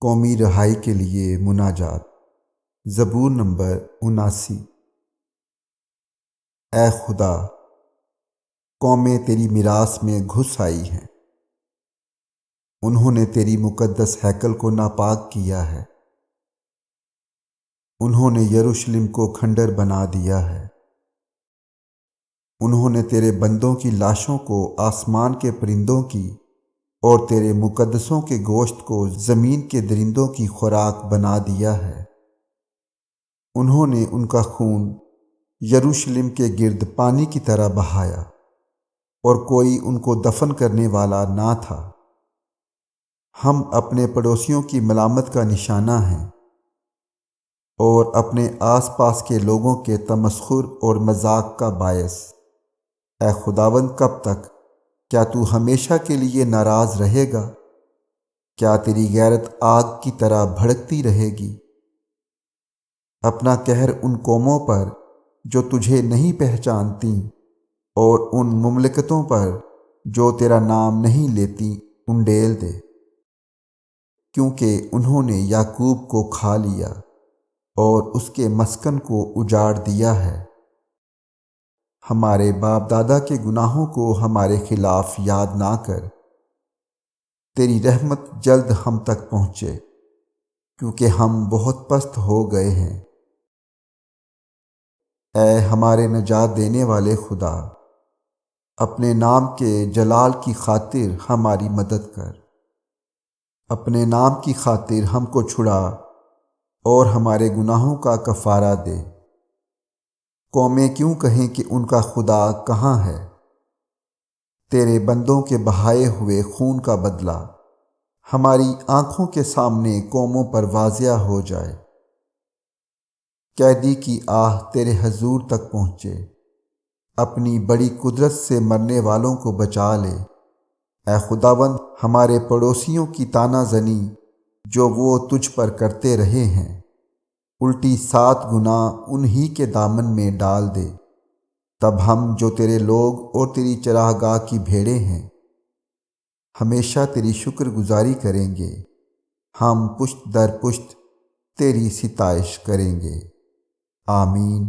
قومی رہائی کے لیے مناجات۔ زبور نمبر 79۔ اے خدا، قومیں تیری میراث میں گھس آئی ہیں، انہوں نے تیری مقدس ہیکل کو ناپاک کیا ہے، انہوں نے یروشلم کو کھنڈر بنا دیا ہے، انہوں نے تیرے بندوں کی لاشوں کو آسمان کے پرندوں کی اور تیرے مقدسوں کے گوشت کو زمین کے درندوں کی خوراک بنا دیا ہے۔ انہوں نے ان کا خون یروشلم کے گرد پانی کی طرح بہایا، اور کوئی ان کو دفن کرنے والا نہ تھا۔ ہم اپنے پڑوسیوں کی ملامت کا نشانہ ہیں، اور اپنے آس پاس کے لوگوں کے تمسخر اور مذاق کا باعث۔ اے خداوند، کب تک؟ کیا تو ہمیشہ کے لیے ناراض رہے گا؟ کیا تیری غیرت آگ کی طرح بھڑکتی رہے گی؟ اپنا قہر ان قوموں پر جو تجھے نہیں پہچانتیں، اور ان مملکتوں پر جو تیرا نام نہیں لیتی انڈیل دے، کیونکہ انہوں نے یعقوب کو کھا لیا اور اس کے مسکن کو اجاڑ دیا ہے۔ ہمارے باپ دادا کے گناہوں کو ہمارے خلاف یاد نہ کر، تیری رحمت جلد ہم تک پہنچے، کیونکہ ہم بہت پست ہو گئے ہیں۔ اے ہمارے نجات دینے والے خدا، اپنے نام کے جلال کی خاطر ہماری مدد کر، اپنے نام کی خاطر ہم کو چھڑا اور ہمارے گناہوں کا کفارہ دے۔ قومیں کیوں کہیں کہ ان کا خدا کہاں ہے؟ تیرے بندوں کے بہائے ہوئے خون کا بدلہ ہماری آنکھوں کے سامنے قوموں پر واضح ہو جائے۔ قیدی کی آہ تیرے حضور تک پہنچے، اپنی بڑی قدرت سے مرنے والوں کو بچا لے۔ اے خداوند، ہمارے پڑوسیوں کی طعنہ زنی جو وہ تجھ پر کرتے رہے ہیں، الٹی 7 گنا انہی کے دامن میں ڈال دے۔ تب ہم جو تیرے لوگ اور تیری چراگاہ کی بھیڑیں ہیں، ہمیشہ تیری شکر گزاری کریں گے، ہم پشت در پشت تیری ستائش کریں گے۔ آمین۔